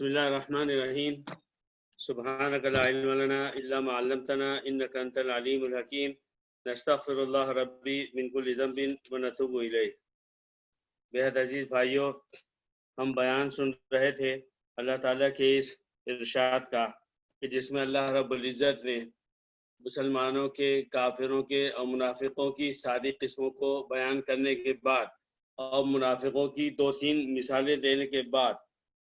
بسم اللہ الرحمن الرحیم سبحانک لا علم لنا الا ما علمتنا انک انت العلیم الحکیم نستغفر اللہ ربی من کل ذنب ونتوب الیہ۔ بہت عزیز بھائیوں، ہم بیان سن رہے تھے اللہ تعالیٰ کے اس ارشاد کا کہ جس میں اللہ رب العزت نے مسلمانوں کے، کافروں کے اور منافقوں کی ساری قسموں کو بیان کرنے کے بعد اور منافقوں کی 2-3 مثالیں دینے کے بعد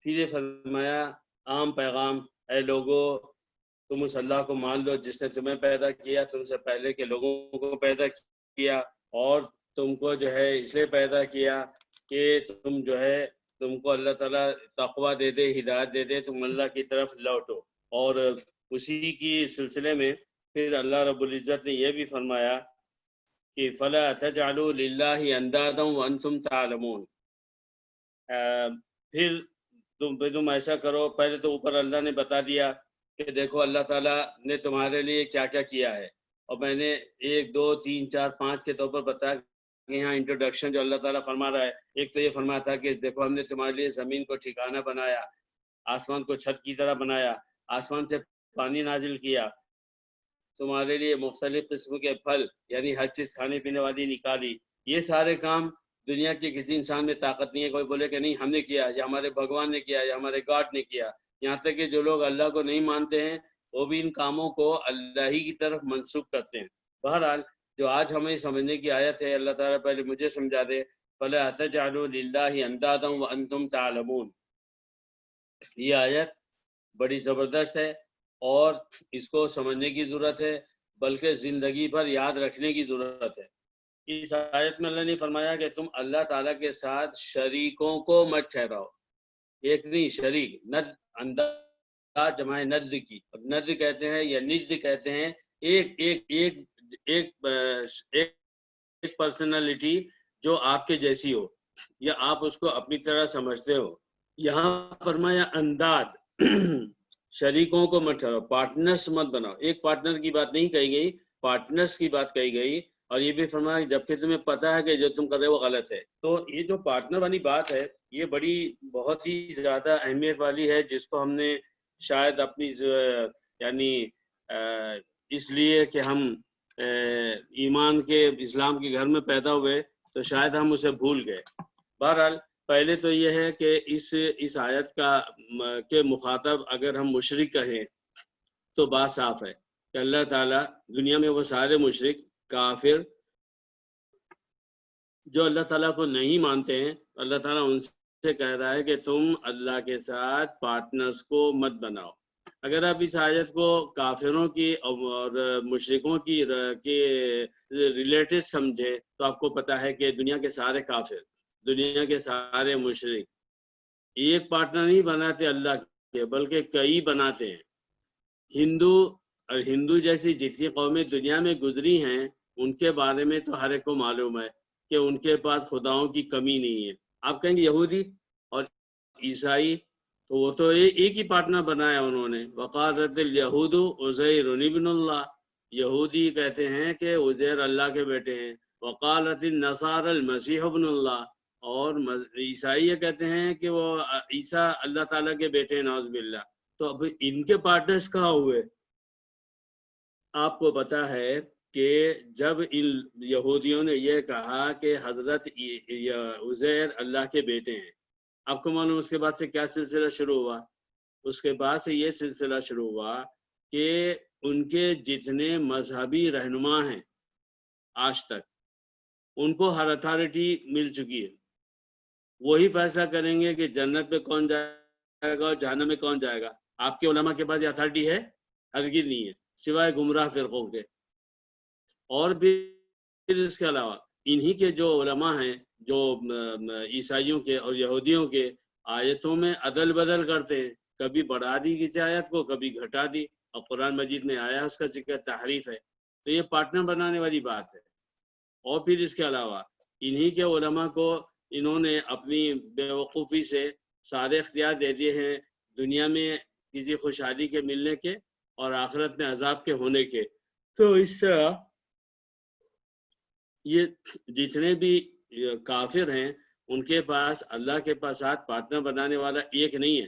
پھر یہ فرمایا عام پیغام، اے لوگوں تم اس اللہ کو مان لو جس نے تمہیں پیدا کیا، تم سے پہلے کے لوگوں کو پیدا کیا اور تم کو جو ہے اس لیے پیدا کیا کہ تم کو اللہ تعالیٰ تقویٰ دے دے، ہدایت دے دے، تم اللہ کی طرف لوٹو۔ اور اسی کی سلسلے میں پھر اللہ رب العزت نے یہ بھی فرمایا کہ فَلَا تَجْعَلُوا لِلَّهِ أَنْدَادًا وَأَنْتُمْ تَعْلَمُونَ۔ پھر تم ایسا کرو، پہلے تو اوپر اللہ نے بتا دیا کہ دیکھو اللہ تعالیٰ نے تمہارے لیے کیا کیا کیا ہے، اور میں نے 1 2 3 4 5 کے طور پر بتایا کہ یہاں انٹروڈکشن جو اللہ تعالیٰ فرما رہا ہے، ایک تو یہ فرمایا تھا کہ دیکھو ہم نے تمہارے لیے زمین کو ٹھکانہ بنایا، آسمان کو چھت کی طرح بنایا، آسمان سے پانی نازل کیا، تمہارے لیے مختلف قسم کے پھل یعنی ہر چیز کھانے پینے والی نکالی۔ یہ سارے کام دنیا کے کسی انسان میں طاقت نہیں ہے کوئی بولے کہ نہیں ہم نے کیا، یا ہمارے بھگوان نے کیا، یا ہمارے گاڈ نے کیا۔ یہاں تک کہ جو لوگ اللہ کو نہیں مانتے ہیں وہ بھی ان کاموں کو اللہ ہی کی طرف منسوب کرتے ہیں۔ بہرحال جو آج ہمیں سمجھنے کی آیت ہے، اللہ تعالیٰ پہلے مجھے سمجھا دے، فَلَا تَجْعَلُوا لِلَّهِ أَنْدَادًا وَأَنْتُمْ تَعْلَمُونَ۔ یہ آیت بڑی زبردست ہے اور اس کو سمجھنے کی ضرورت ہے، بلکہ زندگی بھر یاد رکھنے کی ضرورت ہے۔ اس آیت میں اللہ نے فرمایا کہ تم اللہ تعالیٰ کے ساتھ شریکوں کو مت ٹھہراؤ۔ ایک نہیں، شریک، ند انداز جمع ند کی، ند کہتے ہیں یا ند کہتے ہیں ایک ایک ایک ایک ایک پرسنالٹی جو آپ کے جیسی ہو یا آپ اس کو اپنی طرح سمجھتے ہو۔ یہاں فرمایا انداز، شریکوں کو مت ٹھہراؤ، پارٹنرز مت بناؤ۔ ایک پارٹنر کی بات نہیں کہی گئی، پارٹنرز کی بات کہی گئی، اور یہ بھی فرمایا کہ جبکہ تمہیں پتہ ہے کہ جو تم کر رہے ہو وہ غلط ہے۔ تو یہ جو پارٹنر والی بات ہے یہ بڑی بہت ہی زیادہ اہمیت والی ہے، جس کو ہم نے شاید اپنی یعنی اس لیے کہ ہم ایمان کے اسلام کے گھر میں پیدا ہوئے تو شاید ہم اسے بھول گئے۔ بہرحال پہلے تو یہ ہے کہ اس آیت کا کے مخاطب اگر ہم مشرک کہیں تو بات صاف ہے کہ اللہ تعالیٰ دنیا میں وہ سارے مشرک کافر جو اللہ تعالیٰ کو نہیں مانتے ہیں، اللہ تعالیٰ ان سے کہہ رہا ہے کہ تم اللہ کے ساتھ پارٹنرز کو مت بناؤ۔ اگر آپ اس آیت کو کافروں کی اور مشرکوں کی ریلیٹڈ سمجھے تو آپ کو پتہ ہے کہ دنیا کے سارے کافر، دنیا کے سارے مشرک ایک پارٹنر نہیں بناتے اللہ کے، بلکہ کئی بناتے ہیں۔ ہندو جیسی جتنی قومیں دنیا میں گزری ہیں ان کے بارے میں تو ہر ایک کو معلوم ہے کہ ان کے پاس خداؤں کی کمی نہیں ہے۔ آپ کہیں گے یہودی اور عیسائی، تو وہ تو ایک ہی پارٹنر بنایا انہوں نے۔ وقالت الیہود عزیر ابن اللہ، یہودی کہتے ہیں کہ عزیر اللہ کے بیٹے ہیں۔ وقالت النصارى المسیح ابن اللہ، اور عیسائی یہ کہتے ہیں کہ وہ عیسیٰ اللہ تعالیٰ کے بیٹے ہیں، نعوذ باللہ۔ تو اب ان کے پارٹنرز کہاں ہوئے؟ آپ کو پتہ ہے کہ جب ان یہودیوں نے یہ کہا کہ حضرت عزیر اللہ کے بیٹے ہیں، آپ کو معلوم اس کے بعد سے کیا سلسلہ شروع ہوا؟ اس کے بعد سے یہ سلسلہ شروع ہوا کہ ان کے جتنے مذہبی رہنما ہیں آج تک ان کو ہر اتھارٹی مل چکی ہے، وہی فیصلہ کریں گے کہ جنت میں کون جائے گا اور جہنم میں کون جائے گا۔ آپ کے علماء کے پاس یہ اتھارٹی ہے؟ ہرگز نہیں ہے، سوائے گمراہ فرقوں کے۔ اور پھر اس کے علاوہ انہی کے جو علماء ہیں جو عیسائیوں کے اور یہودیوں کے آیتوں میں عدل بدل کرتے ہیں، کبھی بڑھا دی کسی آیت کو، کبھی گھٹا دی، اور قرآن مجید میں آیا اس کا ذکر تحریف ہے۔ تو یہ پارٹنر بنانے والی بات ہے۔ اور پھر اس کے علاوہ انہی کے علماء کو انہوں نے اپنی بیوقوفی سے سارے اختیار دے دیے ہیں دنیا میں کسی خوشحالی کے ملنے کے اور آخرت میں عذاب کے ہونے کے۔ تو اس طرح یہ جتنے بھی کافر ہیں ان کے پاس اللہ کے پاس ساتھ پارٹنر بنانے والا ایک نہیں ہے،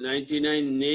99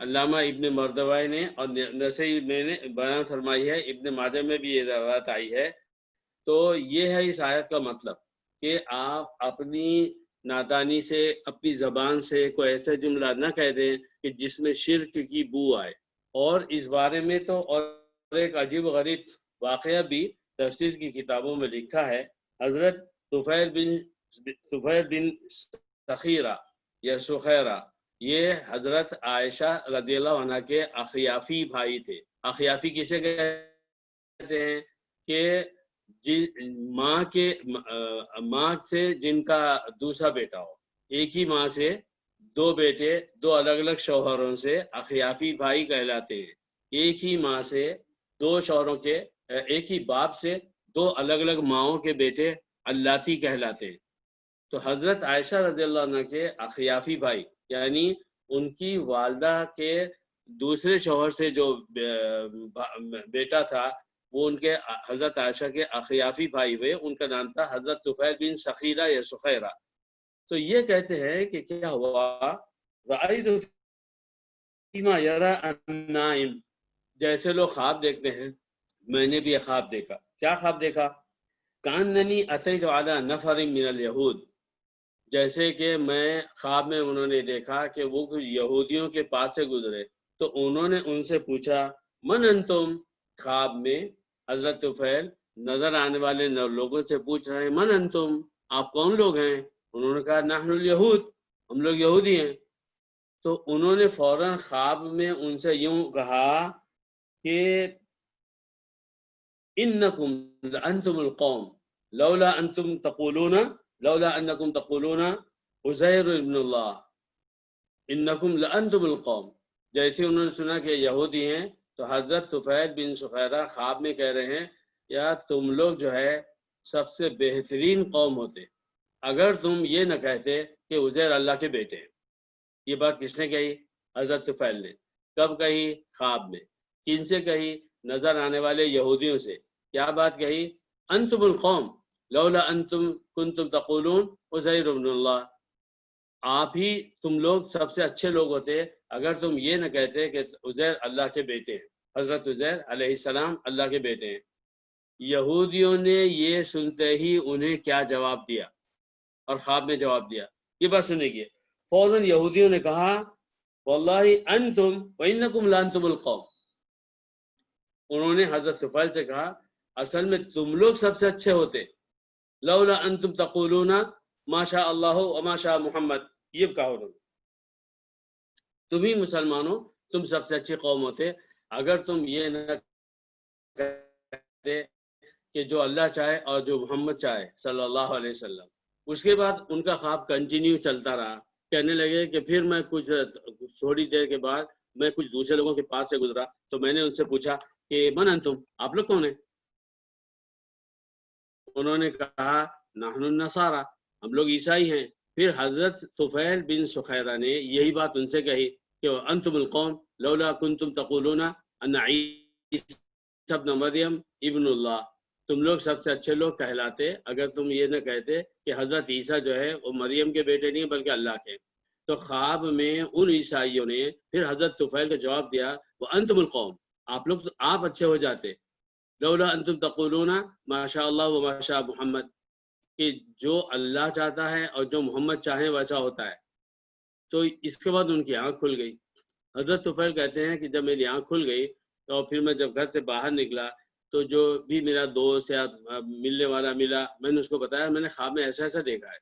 علامہ ابن مردوی نے اور نسائی میں نے بیان فرمائی ہے، ابن ماجہ میں بھی یہ روایت آئی ہے۔ تو یہ ہے اس آیت کا مطلب کہ آپ اپنی نادانی سے، اپنی زبان سے کوئی ایسا جملہ نہ کہہ دیں کہ جس میں شرک کی بو آئے۔ اور اس بارے میں تو اور ایک عجیب و غریب واقعہ بھی تفسیر کی کتابوں میں لکھا ہے۔ حضرت طفیل بن سخیرہ یا سخیرہ، یہ حضرت عائشہ رضی اللہ عنہ کے اخیافی بھائی تھے۔ اخیافی کسے کہتے ہیں؟ کہ ماں سے جن کا دوسرا بیٹا ہو، ایک ہی ماں سے دو بیٹے دو الگ الگ شوہروں سے اخیافی بھائی کہلاتے ہیں۔ ایک ہی ماں سے دو شوہروں کے، ایک ہی باپ سے دو الگ الگ ماؤں کے بیٹے اللاتی کہلاتے ہیں۔ تو حضرت عائشہ رضی اللہ عنہ کے اخیافی بھائی، یعنی ان کی والدہ کے دوسرے شوہر سے جو بیٹا تھا، وہ ان کے حضرت عائشہ کے اخیافی بھائی ہوئے، ان کا نام تھا حضرت طفیل بن سخیرہ یا سخیرہ۔ تو یہ کہتے ہیں کہ کیا ہوا، رأیت فیما یرا النائم، جیسے لوگ خواب دیکھتے ہیں، میں نے بھی یہ خواب دیکھا۔ کیا خواب دیکھا؟ کاننی اتیت علی نفر من الیہود، جیسے کہ میں خواب میں انہوں نے دیکھا کہ وہ کچھ یہودیوں کے پاس سے گزرے، تو انہوں نے ان سے پوچھا من انتم، خواب میں حضرت طفیل نظر آنے والے لوگوں سے پوچھ رہے ہیں من انتم، آپ کون لوگ ہیں؟ انہوں نے کہا نحن الیہود، ہم لوگ یہودی ہیں۔ تو انہوں نے فوراً خواب میں ان سے یوں کہا کہ انکم لانتم القوم لولا انتم تقولون لولا انکم تقولون عزیر ابن اللہ انکم لانتم القوم۔ جیسے انہوں نے سنا کہ یہودی ہیں، تو حضرت طفیل بن سخیرہ خواب میں کہہ رہے ہیں یا تم لوگ جو ہے سب سے بہترین قوم ہوتے اگر تم یہ نہ کہتے کہ عزیر اللہ کے بیٹے ہیں۔ یہ بات کس نے کہی؟ حضرت طفیل نے۔ کب کہی؟ خواب میں۔ کن سے کہی؟ نظر آنے والے یہودیوں سے۔ کیا بات کہی؟ انتم القوم لولا انتم کنتم تقولون عزیر ابن اللہ، آپ ہی تم لوگ سب سے اچھے لوگ ہوتے اگر تم یہ نہ کہتے کہ عزیر اللہ کے بیٹے ہیں، حضرت عزیر علیہ السلام اللہ کے بیٹے ہیں۔ یہودیوں نے یہ سنتے ہی انہیں کیا جواب دیا، اور خواب میں جواب دیا، یہ بات سننے کی۔ فوراً یہودیوں نے کہا واللہ انتم وانکم لانتم القوم، انہوں نے حضرت طفیل سے کہا اصل میں تم لوگ سب سے اچھے ہوتے، لولا انتم تقولون ما شاء اللہ وما شاء محمد، یہ کہا انہوں نے، تم ہی مسلمانوں تم سب سے اچھی قوم ہوتے اگر تم یہ نہ کہتے کہ جو اللہ چاہے اور جو محمد چاہے صلی اللہ علیہ وسلم۔ اس کے بعد ان کا خواب کنٹینیو چلتا رہا، کہنے لگے کہ پھر میں کچھ تھوڑی دیر کے بعد میں کچھ دوسرے لوگوں کے پاس سے گزرا، تو میں نے ان سے پوچھا کہ من انتم، آپ لوگ کون ہیں؟ انہوں نے کہا نحن النصارى، ہم لوگ عیسائی ہیں۔ پھر حضرت طفیل بن سخیرہ نے یہی بات ان سے کہی کہ انتم القوم لولا کنتم تقولون ان عیسی ابن مریم ابن اللہ، تم لوگ سب سے اچھے لوگ کہلاتے اگر تم یہ نہ کہتے کہ حضرت عیسیٰ جو ہے وہ مریم کے بیٹے نہیں بلکہ اللہ کے۔ تو خواب میں ان عیسائیوں نے پھر حضرت طفیل کا جواب دیا وہ انتم القوم، آپ لوگ آپ اچھے ہو جاتے، لولا انتم تقولون ما شاء اللہ و ما شاء محمد، کہ جو اللہ چاہتا ہے اور جو محمد چاہے ویسا ہوتا ہے۔ تو اس کے بعد ان کی آنکھ کھل گئی۔ حضرت طفیل کہتے ہیں کہ جب میری آنکھ کھل گئی تو پھر میں جب گھر سے باہر نکلا تو جو بھی میرا دوست یا ملنے والا ملا، میں نے اس کو بتایا میں نے خواب میں ایسا ایسا دیکھا ہے،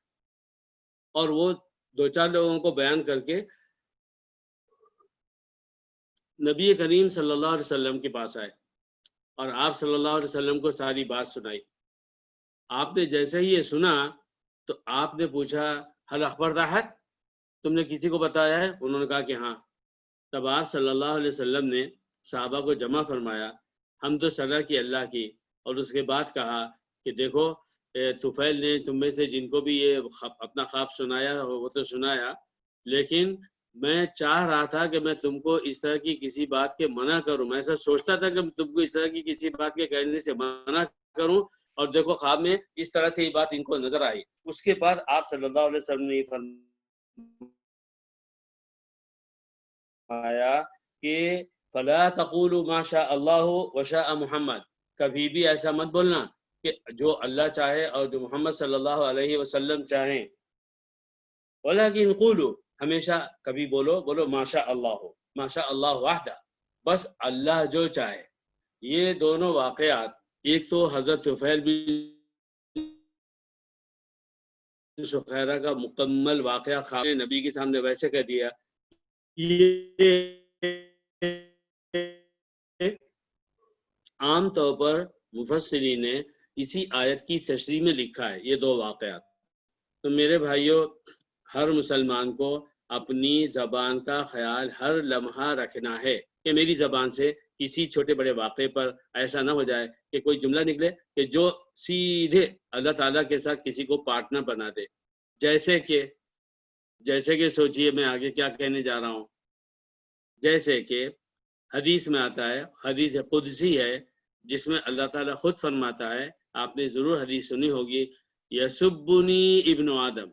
اور وہ دو چار لوگوں کو بیان کر کے نبی کریم صلی اللہ علیہ وسلم کے پاس آئے اور آپ صلی اللہ علیہ وسلم کو ساری بات سنائی۔ آپ نے جیسے ہی یہ سنا تو آپ نے پوچھا حل اخبرت احد، تم نے کسی کو بتایا ہے؟ انہوں نے کہا کہ ہاں۔ تب آپ صلی اللہ علیہ وسلم نے صحابہ کو جمع فرمایا، حمد و ثنا کی اللہ کی، اور اس کے بعد کہا کہ دیکھو طفیل نے تم میں سے جن کو بھی یہ اپنا خواب سنایا وہ تو سنایا، لیکن میں چاہ رہا تھا کہ میں تم کو اس طرح کی کسی بات کے منع کروں، میں ایسا سوچتا تھا کہ تم کو اس طرح کی کسی بات کے کہنے سے منع کروں، اور دیکھو خواب میں اس طرح سے یہ بات ان کو نظر آئی۔ اس کے بعد آپ صلی اللہ علیہ وسلم نے فرمایا کہ فلا تقولوا ما شاء اللہ وشاء محمد، کبھی بھی ایسا مت بولنا کہ جو اللہ چاہے اور جو محمد صلی اللہ علیہ وسلم چاہیں، ولیکن قولوا، ہمیشہ کبھی بولو ما شاء اللہ، ما شاء اللہ وحدہ، بس اللہ جو چاہے۔ یہ دونوں واقعات، ایک تو حضرت طفیل بن سخیرہ کا مکمل واقعہ خام نبی کے سامنے ویسے کہہ دیا، یہ عام طور پر مفسرین نے اسی آیت کی تشریح میں لکھا ہے، یہ دو واقعات۔ تو میرے بھائیوں، ہر مسلمان کو اپنی زبان کا خیال ہر لمحہ رکھنا ہے کہ میری زبان سے کسی چھوٹے بڑے واقعے پر ایسا نہ ہو جائے کہ کوئی جملہ نکلے کہ جو سیدھے اللہ تعالیٰ کے ساتھ کسی کو پارٹنر بنا دے۔ جیسے کہ سوچئے میں آگے کیا کہنے جا رہا ہوں۔ جیسے کہ حدیث میں آتا ہے، حدیث قدسی ہے، جس میں اللہ تعالیٰ خود فرماتا ہے، آپ نے ضرور حدیث سنی ہوگی، یسبنی ابن آدم،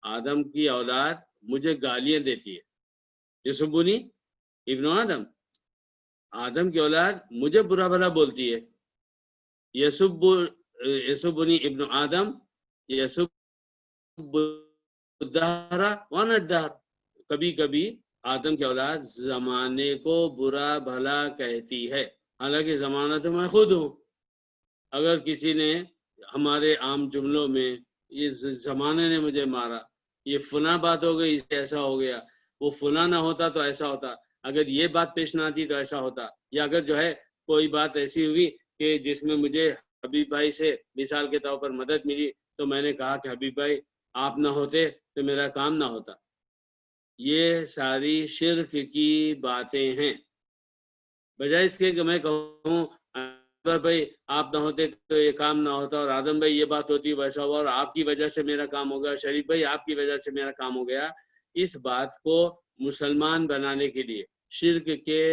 آدم کی اولاد مجھے گالیاں دیتی ہے۔ یسبنی ابن آدم، آدم کی اولاد مجھے برا بھلا بولتی ہے۔ یسبنی ابن آدم یسب الدہر وانا الدہر، کبھی کبھی آدم کی اولاد زمانے کو برا بھلا کہتی ہے، حالانکہ زمانہ تو میں خود ہوں۔ اگر کسی نے ہمارے عام جملوں میں یہ زمانے نے مجھے مارا، یہ فلاں بات ہو گئی اس سے ایسا ہو گیا، وہ فلاں نہ ہوتا تو ایسا ہوتا، اگر یہ بات پیش نہ آتی تو ایسا ہوتا، یا اگر جو ہے کوئی بات ایسی ہوئی کہ جس میں مجھے حبیب بھائی سے مثال کے طور پر مدد ملی، تو میں نے کہا کہ حبیب بھائی آپ نہ ہوتے تو میرا کام نہ ہوتا۔ یہ ساری شرک کی باتیں ہیں، بجائے اس کے کہ میں کہوں بھائی آپ نہ ہوتے تو یہ کام نہ ہوتا، اور آدم بھائی یہ بات ہوتی ویسا ہوا، اور آپ کی وجہ سے میرا کام ہو گیا، شریف بھائی آپ کی وجہ سے میرا کام ہو گیا۔ اس بات کو مسلمان بنانے کے لیے، شرک کے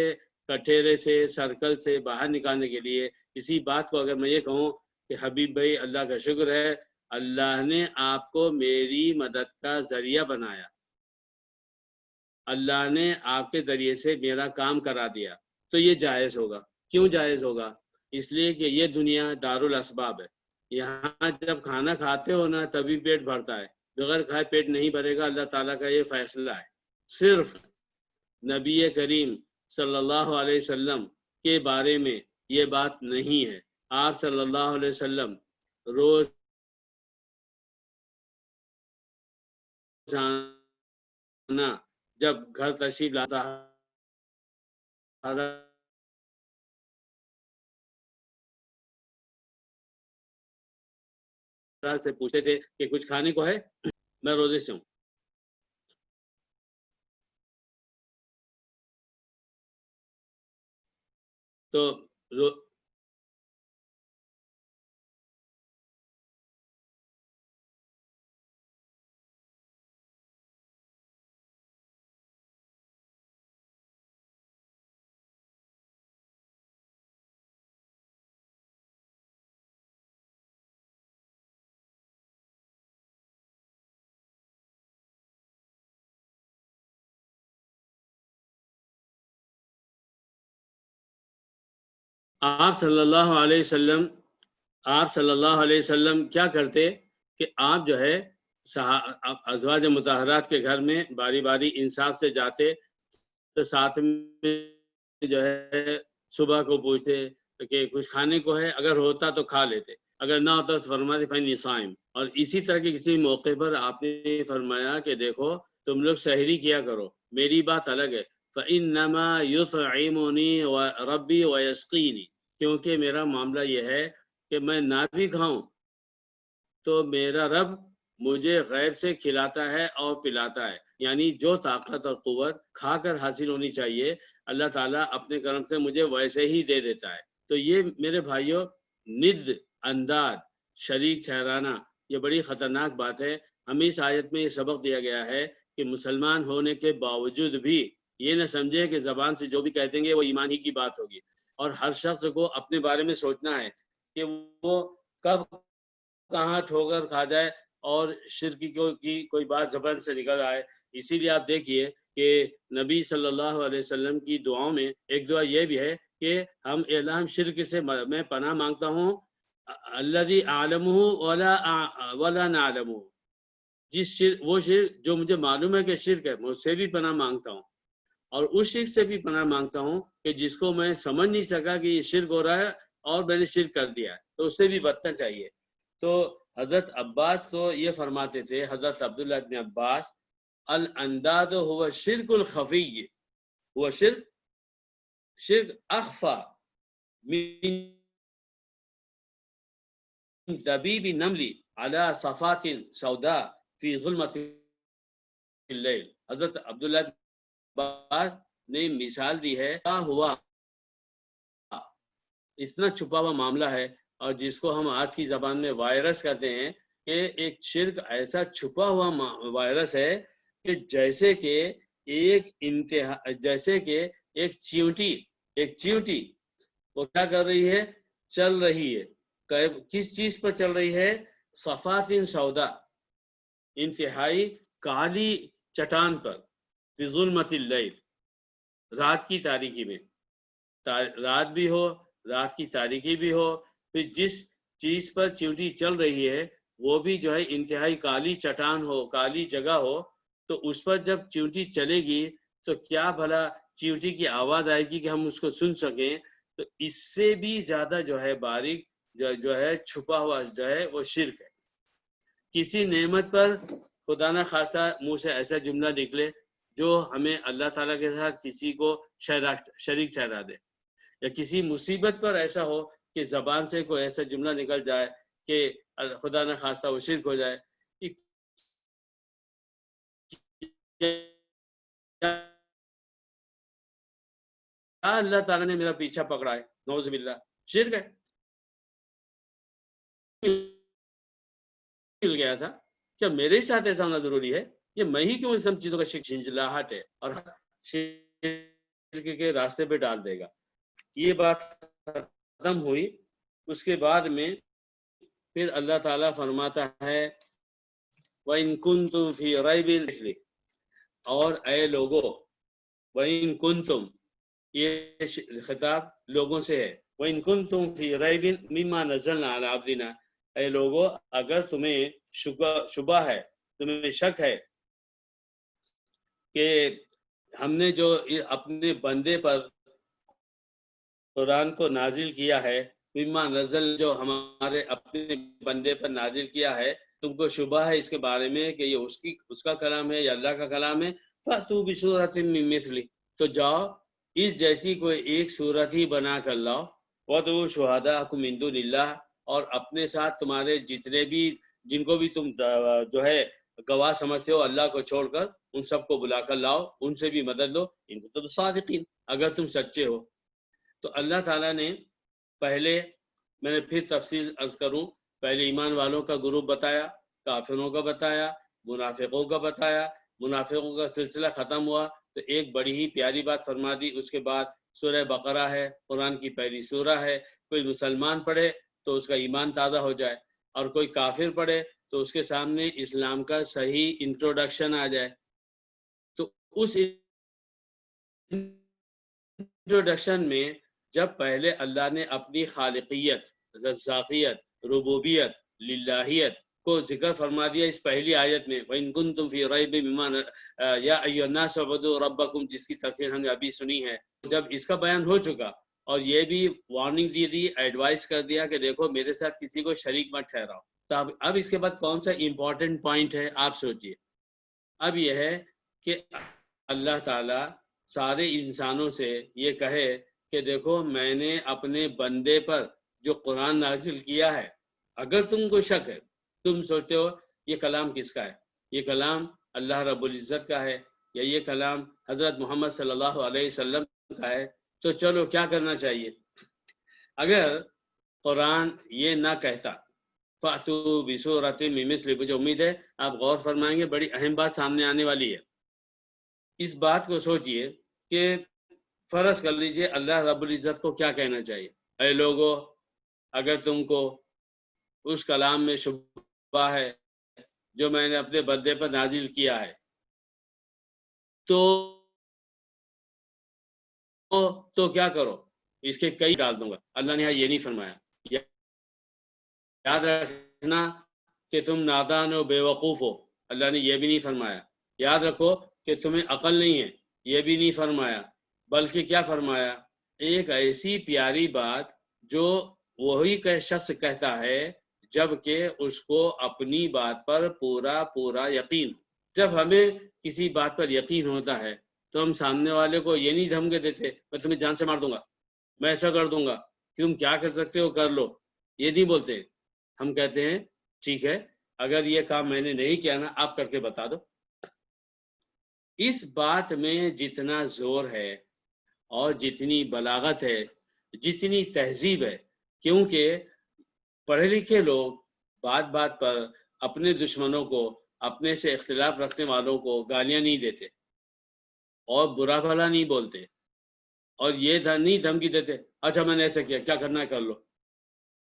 کٹھیرے سے، سرکل سے باہر نکالنے کے لیے، اسی بات کو اگر میں یہ کہوں کہ حبیب بھائی اللہ کا شکر ہے، اللہ نے آپ کو میری مدد کا ذریعہ بنایا، اللہ نے آپ کے ذریعے سے میرا کام کرا دیا، تو یہ جائز ہوگا۔ کیوں جائز ہوگا؟ اس لیے کہ یہ دنیا دارالاسباب ہے، یہاں جب کھانا کھاتے ہو نا تبھی پیٹ بھرتا ہے، بغیر کھائے پیٹ نہیں بھرے گا، اللہ تعالیٰ کا یہ فیصلہ ہے۔ صرف نبی کریم صلی اللہ علیہ وسلم کے بارے میں یہ بات نہیں ہے۔ آپ صلی اللہ علیہ وسلم روز جب گھر تشریف لاتا سے پوچھتے تھے کہ کچھ کھانے کو ہے، میں روزے سے ہوں۔ تو آپ صلی اللہ علیہ وسلم کیا کرتے کہ آپ جو ہے ازواج مطہرات کے گھر میں باری باری انصاف سے جاتے، تو ساتھ میں جو ہے صبح کو پوچھتے کہ کچھ کھانے کو ہے، اگر ہوتا تو کھا لیتے، اگر نہ ہوتا تو فرماتے فإنی صائم۔ اور اسی طرح کے کسی موقع پر آپ نے فرمایا کہ دیکھو تم لوگ سحری کیا کرو، میری بات الگ ہے، فإنما يطعمني ربي ويسقيني، کیونکہ میرا معاملہ یہ ہے کہ میں نہ بھی کھاؤں تو میرا رب مجھے غیب سے کھلاتا ہے اور پلاتا ہے، یعنی جو طاقت اور قوت کھا کر حاصل ہونی چاہیے اللہ تعالیٰ اپنے کرم سے مجھے ویسے ہی دے دیتا ہے۔ تو یہ میرے بھائیوں ند، انداد، شریک ٹھہرانا، یہ بڑی خطرناک بات ہے۔ ہمیں اس آیت میں یہ سبق دیا گیا ہے کہ مسلمان ہونے کے باوجود بھی یہ نہ سمجھے کہ زبان سے جو بھی کہہ دیں گے وہ ایمان ہی کی بات ہوگی، اور ہر شخص کو اپنے بارے میں سوچنا ہے کہ وہ کب کہاں ٹھوکر کھا جائے اور شرک کی کوئی بات زبان سے نکل آئے۔ اسی لیے آپ دیکھیے کہ نبی صلی اللہ علیہ وسلم کی دعاؤں میں ایک دعا یہ بھی ہے کہ ہم الہم شرک سے میں پناہ مانگتا ہوں، الذی اعلمہ ولا نعلمہ، وہ شرک جو مجھے معلوم ہے کہ شرک ہے، میں اس سے بھی پناہ مانگتا ہوں، اور اس شرک سے بھی پناہ مانگتا ہوں کہ جس کو میں سمجھ نہیں سکا کہ یہ شرک ہو رہا ہے اور میں نے شرک کر دیا ہے، تو اس سے بھی بچنا چاہیے۔ تو حضرت عباس تو یہ فرماتے تھے، حضرت عبداللہ ابن عباس، الانداد هو الشرک الخفی، وہ شرک اخفا من دبیب نملی علی صفات سوداء فی ظلمت اللیل۔ حضرت عبداللہ عباس نے مثال دی ہے، کیا ہوا اتنا چھپا ہوا معاملہ ہے، اور جس کو ہم آج کی زبان میں وائرس کہتے ہیں، کہ ایک شرک ایسا چھپا ہوا وائرس ہے کہ جیسے کہ ایک چیونٹی وہ کیا کر رہی ہے، چل رہی ہے، کس چیز پر چل رہی ہے، صفات سودا، انتہائی کالی چٹان پر، فی ظلمت اللیل، رات کی تاریکی میں، رات بھی ہو، رات کی تاریکی بھی ہو، پھر جس چیز پر چیونٹی چل رہی ہے وہ بھی جو ہے انتہائی کالی چٹان ہو، کالی جگہ ہو، تو اس پر جب چیونٹی چلے گی تو کیا بھلا چیونٹی کی آواز آئے گی کہ ہم اس کو سن سکیں؟ تو اس سے بھی زیادہ جو ہے باریک جو ہے چھپا ہوا جو ہے وہ شرک ہے۔ کسی نعمت پر خدا نہ خواستہ منہ سے ایسا جملہ نکلے جو ہمیں اللہ تعالیٰ کے ساتھ کسی کو شریک ٹھہرا دے، یا کسی مصیبت پر ایسا ہو کہ زبان سے کوئی ایسا جملہ نکل جائے کہ خدا نہ خواستہ وہ شرک ہو جائے، اللہ تعالیٰ نے میرا پیچھا پکڑا ہے، نعوذ باللہ، شرک ہے، مل گیا تھا، کیا میرے ہی ساتھ ایسا ہونا ضروری ہے؟ یہ میں ہی کیوں ان سب چیزوں کا جھنجھلاہٹ ہے اور شرک کے راستے پہ ڈال دے گا۔ یہ بات ختم ہوئی، اس کے بعد میں پھر اللہ تعالیٰ فرماتا ہے وَإِن كُنتُم فِي رَيْبٍ، اور اے لوگو، وَإِن كُنتُم، یہ خطاب لوگوں سے ہے، وَإِن كُنتُم فِي رَيْبٍ مِّمَّا نَزَّلْنَا عَلَىٰ عَبْدِنَا، اے لوگو اگر تمہیں شبہ ہے، تمہیں شک ہے کہ ہم نے جو اپنے بندے پر قرآن کو نازل کیا ہے، مما نزل، جو ہمارے اپنے بندے پر نازل کیا ہے، تم کو شبہ ہے اس کے بارے میں کہ یہ اس کا کلام ہے یا اللہ کا کلام ہے، فَأْتُوا بِسُورَةٍ مِّن مِّثْلِهِ، تو جاؤ اس جیسی کوئی ایک صورت ہی بنا کر لاؤ، وَادْعُوا شُهَدَاءَكُم مِّن دُونِ اللَّهِ، اور اپنے ساتھ تمہارے جتنے بھی جن کو بھی تم جو ہے گواہ سمجھتے ہو اللہ کو چھوڑ کر، ان سب کو بلا کر لاؤ، ان سے بھی مدد لو، ان کو تم صادقین، اگر تم سچے ہو۔ تو اللہ تعالیٰ نے پہلے، میں نے پھر تفصیل عرض کروں، پہلے ایمان والوں کا گروپ بتایا، کافروں کا بتایا، منافقوں کا بتایا، منافقوں کا سلسلہ ختم ہوا تو ایک بڑی ہی پیاری بات فرما دی، اس کے بعد سورہ بقرہ ہے، قرآن کی پہلی سورہ ہے، کوئی مسلمان پڑھے تو اس کا ایمان تازہ ہو جائے، اور کوئی کافر پڑھے تو اس کے سامنے اسلام کا صحیح انٹروڈکشن آ جائے۔ تو اس انٹروڈکشن میں جب پہلے اللہ نے اپنی خالقیت، رزاقیت، ربوبیت، للہیت کو ذکر فرما دیا اس پہلی آیت میں، وَإِن كُنتُم فِي رَيْبٍ مِّمَّا يَا أَيُّهَا النَّاسُ اعْبُدُوا رَبَّكُمْ، جس کی تفسیر ہم نے ابھی سنی ہے، جب اس کا بیان ہو چکا اور یہ بھی وارننگ دی، ایڈوائز کر دیا کہ دیکھو میرے ساتھ کسی کو شریک مت ٹھہراؤ، تو اب اس کے بعد کون سا امپورٹنٹ پوائنٹ ہے آپ سوچئے۔ اب یہ ہے کہ اللہ تعالیٰ سارے انسانوں سے یہ کہے کہ دیکھو میں نے اپنے بندے پر جو قرآن نازل کیا ہے، اگر تم کو شک ہے، تم سوچتے ہو یہ کلام کس کا ہے، یہ کلام اللہ رب العزت کا ہے یا یہ کلام حضرت محمد صلی اللہ علیہ وسلم کا ہے، تو چلو کیا کرنا چاہیے؟ اگر قرآن یہ نہ کہتا فَأْتُوا بِسُورَةٍ مِّن مِّثْلِهِ، مجھے امید ہے آپ غور فرمائیں گے، بڑی اہم بات سامنے آنے والی ہے۔ اس بات کو سوچئے کہ فرض کر لیجئے اللہ رب العزت کو کیا کہنا چاہیے، اے لوگو اگر تم کو اس کلام میں شبہ ہے جو میں نے اپنے بندے پر نازل کیا ہے، تو کیا کرو، اس کے کئی ڈال دوں گا۔ اللہ نے یہ نہیں فرمایا۔ یاد رکھنا کہ تم نادان ہو، بے وقوف ہو، اللہ نے یہ بھی نہیں فرمایا۔ یاد رکھو کہ تمہیں عقل نہیں ہے، یہ بھی نہیں فرمایا۔ بلکہ کیا فرمایا؟ ایک ایسی پیاری بات جو وہی شخص کہتا ہے جب کہ اس کو اپنی بات پر پورا یقین۔ جب ہمیں کسی بات پر یقین ہوتا ہے تو ہم سامنے والے کو یہ نہیں دھمکے دیتے میں تمہیں جان سے مار دوں گا، میں ایسا کر دوں گا، تم کیا کر سکتے ہو کر لو، یہ نہیں بولتے۔ ہم کہتے ہیں ٹھیک ہے، اگر یہ کام میں نے نہیں کیا نا، آپ کر کے بتا دو۔ اس بات میں جتنا زور ہے اور جتنی بلاغت ہے، جتنی تہذیب ہے، کیونکہ پڑھے لکھے لوگ بات بات پر اپنے دشمنوں کو، اپنے سے اختلاف رکھنے والوں کو گالیاں نہیں دیتے اور برا بھلا نہیں بولتے، اور یہ نہیں دھمکی دیتے اچھا میں نے ایسا کیا، کیا کرنا ہے کر لو۔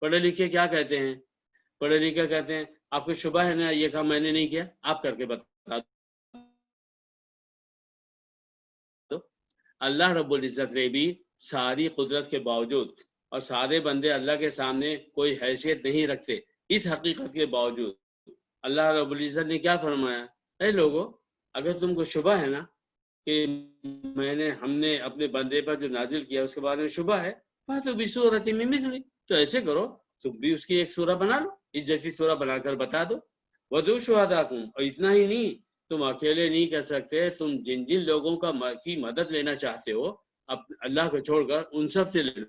پڑھے لکھے کیا کہتے ہیں؟ پڑھے لکھے کہتے ہیں آپ کو شبہ ہے نا یہ کام میں نے نہیں کیا، آپ کر کے بتا دو۔ اللہ رب العزت نے بھی ساری قدرت کے باوجود اور سارے بندے اللہ کے سامنے کوئی حیثیت نہیں رکھتے، اس حقیقت کے باوجود اللہ رب العزت نے کیا فرمایا؟ اے لوگو، اگر تم کو شبہ ہے نا کہ ہم نے اپنے بندے پر جو نازل کیا اس کے بارے میں شبہ ہے، فَأْتُوا بِسُورَةٍ مِّن مِّثْلِهِ، تو ایسے کرو تم بھی اس کی ایک سورہ بنا لو، اس جیسی سورہ بنا کر بتا دو۔ وَادْعُوا شُهَدَاءَكُمْ، اور اتنا ہی نہیں، تم اکیلے نہیں کر سکتے، تم جن لوگوں کی مدد لینا چاہتے ہو اللہ کو چھوڑ کر ان سب سے لے لو،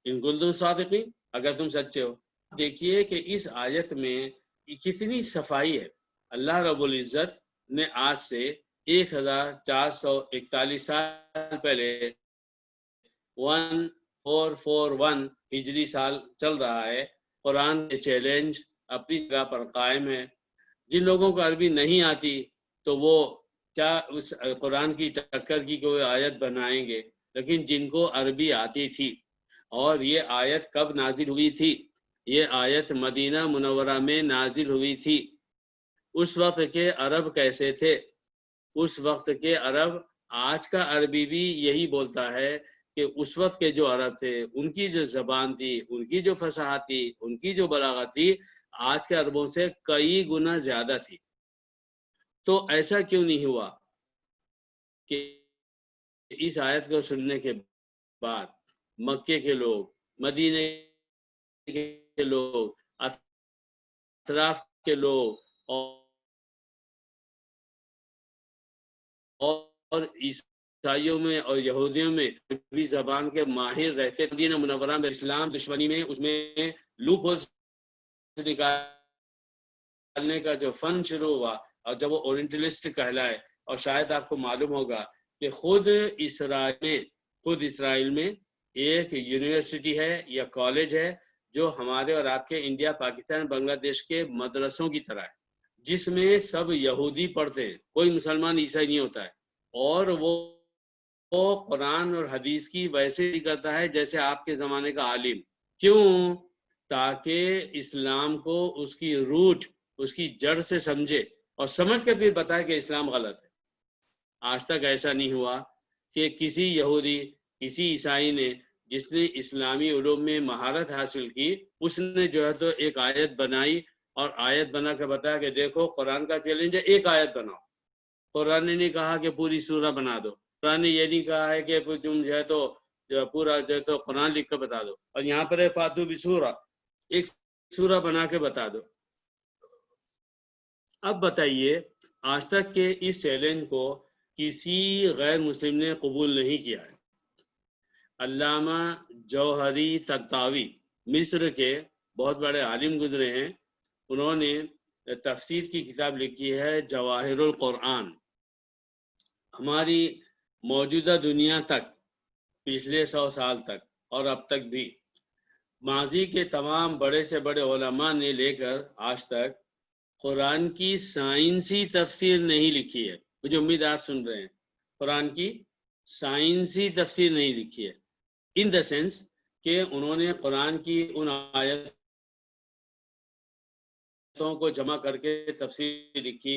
ان کنتم صادقین، اگر تم سچے ہو۔ دیکھیے کہ اس آیت میں کتنی صفائی ہے۔ اللہ رب العزت نے آج سے 1441 سال پہلے 1441 ہجری سال چل رہا ہے، قرآن کے چیلنج اپنی جگہ پر قائم ہے۔ جن لوگوں کو عربی نہیں آتی تو وہ کیا اس قرآن کی ٹکر کی کوئی آیت بنائیں گے، لیکن جن کو عربی آتی تھی، اور یہ آیت کب نازل ہوئی تھی؟ یہ آیت مدینہ منورہ میں نازل ہوئی تھی۔ اس وقت کے عرب کیسے تھے؟ اس وقت کے عرب، آج کا عربی بھی یہی بولتا ہے کہ اس وقت کے جو عرب تھے ان کی جو زبان تھی، ان کی جو فصاحت تھی، ان کی جو بلاغت تھی، آج کے عربوں سے کئی گنا زیادہ تھی۔ تو ایسا کیوں نہیں ہوا کہ اس آیت کو سننے کے بعد مکے کے لوگ، مدینے کے لوگ، اطراف کے لوگ اور عیسائیوں میں اور یہودیوں میں عربی زبان کے ماہر رہتے، مدینہ منورہ میں اسلام دشمنی میں اس میں لوپ ہولز نکالنے کا جو فن شروع ہوا، اور جب وہ اورینٹلسٹ کہلائے، اور شاید آپ کو معلوم ہوگا کہ خود اسرائیل میں ایک یونیورسٹی ہے یا کالج ہے جو ہمارے اور آپ کے انڈیا، پاکستان، بنگلہ دیش کے مدرسوں کی طرح ہے، جس میں سب یہودی پڑھتے ہیں، کوئی مسلمان عیسائی نہیں ہوتا ہے، اور وہ قرآن اور حدیث کی ویسے ہی کرتا ہے جیسے آپ کے زمانے کا عالم۔ کیوں؟ تاکہ اسلام کو اس کی روٹ، اس کی جڑ سے سمجھے، اور سمجھ کے پھر بتائے کہ اسلام غلط ہے۔ آج تک ایسا نہیں ہوا کہ کسی یہودی، کسی عیسائی نے جس نے اسلامی علوم میں مہارت حاصل کی، اس نے جو ہے تو ایک آیت بنائی اور آیت بنا کر بتایا کہ دیکھو قرآن کا چیلنج ہے، ایک آیت بناؤ۔ قرآن نے نہیں کہا کہ پوری سورہ بنا دو، قرآن نے یہ نہیں کہا ہے کہ تم جو ہے تو پورا جو ہے تو قرآن لکھ کر بتا دو، اور یہاں پر ہے فاتو بسورہ، ایک سورہ بنا کے بتا دو۔ اب بتائیے، آج تک کے اس چیلنج کو کسی غیر مسلم نے قبول نہیں کیا ہے۔ علامہ جوہری طنطاوی مصر کے بہت بڑے عالم گزرے ہیں، انہوں نے تفسیر کی کتاب لکھی ہے جواہر القرآن۔ ہماری موجودہ دنیا تک، پچھلے 100 سال تک اور اب تک بھی، ماضی کے تمام بڑے سے بڑے علماء نے لے کر آج تک قرآن کی سائنسی تفسیر نہیں لکھی ہے۔ مجھے امید آپ سن رہے ہیں، قرآن کی سائنسی تفسیر نہیں لکھی ہے، ان دا سینس کہ انہوں نے قرآن کی ان آیتوں کو جمع کر کے تفسیر لکھی،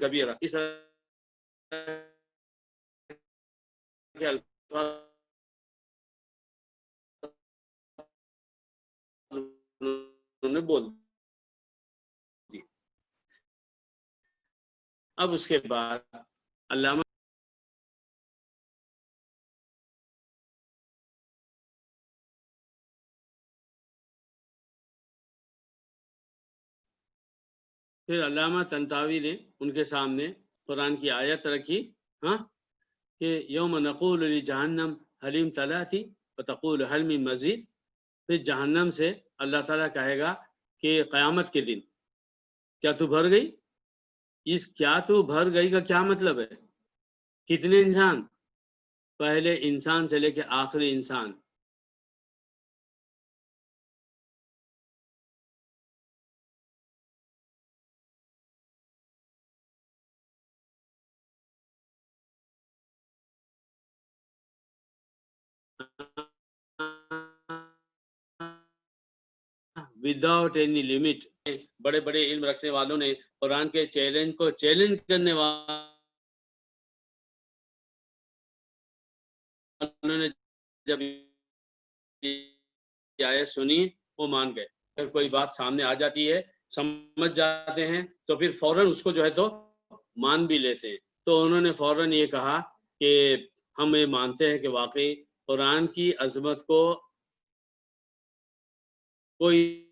کبیرہ، اس طرح کے الفاظ انہوں نے بول دی۔ اب اس کے بعد علامہ پھر علامہ طنطاوی نے ان کے سامنے قرآن کی آیت رکھی، ہاں، کہ یوم نقول لجہنم حل امتلأت وتقول حل من مزید، پھر جہنم سے اللہ تعالیٰ کہے گا کہ قیامت کے دن کیا تو بھر گئی؟ اس کیا تو بھر گئی کا کیا مطلب ہے؟ کتنے انسان؟ پہلے انسان سے لے کے آخری انسان۔ وداؤٹ اینی لمٹ، بڑے بڑے علم رکھنے والوں نے قرآن کے چیلنج کو چیلنج کرنے والوں نے جب یہ آیت سنی وہ مان گئے۔ اگر کوئی بات سامنے آ جاتی ہے، سمجھ جاتے ہیں، تو پھر فوراً اس کو جو ہے تو مان بھی لیتے ہیں۔ تو انہوں نے فوراً یہ کہا کہ ہم یہ مانتے ہیں کہ واقعی قرآن کی عظمت کو کوئی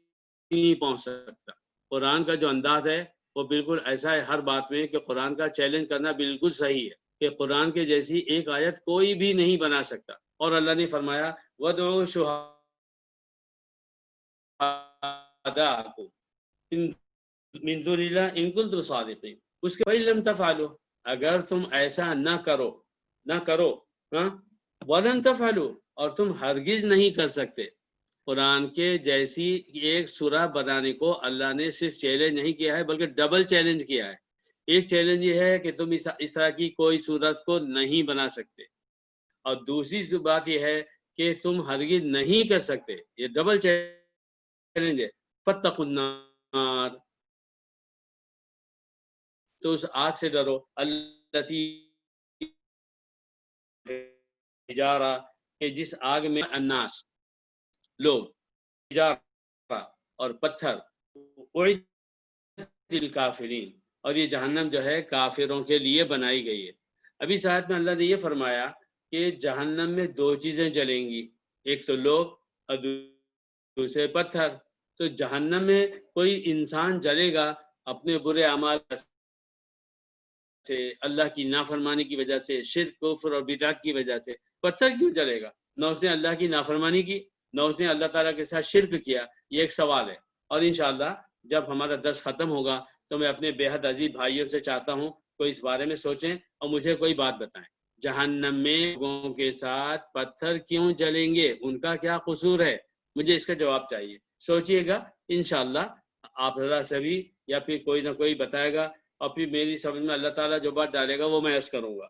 نہیں پہنچ سکتا۔ قرآن کا جو انداز ہے وہ بالکل ایسا ہے ہر بات میں کہ قرآن کا چیلنج کرنا بالکل صحیح ہے کہ قرآن کے جیسی ایک آیت کوئی بھی نہیں بنا سکتا۔ اور اللہ نے فرمایا وَادْعُوا شُهَدَاءَکُم مِن دُونِ اللَّهِ إِن كُنتُم صَادِقِینَ، اس کے فَإِن لَّمْ تَفْعَلُوا، اگر تم ایسا نہ کرو ہاں، وَلَن تَفْعَلُوا، اور تم ہرگز نہیں کر سکتے۔ قرآن کے جیسی ایک سورہ بنانے کو اللہ نے صرف چیلنج نہیں کیا ہے بلکہ ڈبل چیلنج کیا ہے۔ ایک چیلنج یہ ہے کہ تم اس طرح کی کوئی سورت کو نہیں بنا سکتے، اور دوسری بات یہ ہے کہ تم ہرگز نہیں کر سکتے، یہ ڈبل چیلنج ہے۔ فَاتَّقُوا النَّارَ، تو اس آگ سے ڈرو، التی حجارہ، کہ جس آگ میں الناس لوگ، حجارہ اور پتھر، اعدت للکافرین، اور یہ جہنم جو ہے کافروں کے لیے بنائی گئی ہے۔ ابھی ساتھ میں اللہ نے یہ فرمایا کہ جہنم میں دو چیزیں جلیں گی، ایک تو لوگ اور دوسرے پتھر۔ تو جہنم میں کوئی انسان جلے گا اپنے برے اعمال سے، اللہ کی نافرمانی کی وجہ سے، شرک، کفر اور بدعت کی وجہ سے۔ پتھر کیوں جلے گا؟ نہ اس نے اللہ کی نافرمانی کی، نہ اس نے اللہ تعالیٰ کے ساتھ شرک کیا۔ یہ ایک سوال ہے، اور انشاءاللہ جب ہمارا درس ختم ہوگا تو میں اپنے بے حد عزیز بھائیوں سے چاہتا ہوں کوئی اس بارے میں سوچیں اور مجھے کوئی بات بتائیں، جہنم میں لوگوں کے ساتھ پتھر کیوں جلیں گے؟ ان کا کیا قصور ہے؟ مجھے اس کا جواب چاہیے، سوچئے گا، انشاءاللہ آپ ذرا سبھی یا پھر کوئی نہ کوئی بتائے گا، اور پھر میری سمجھ میں اللہ تعالیٰ جو بات ڈالے گا وہ میں عرض کروں گا۔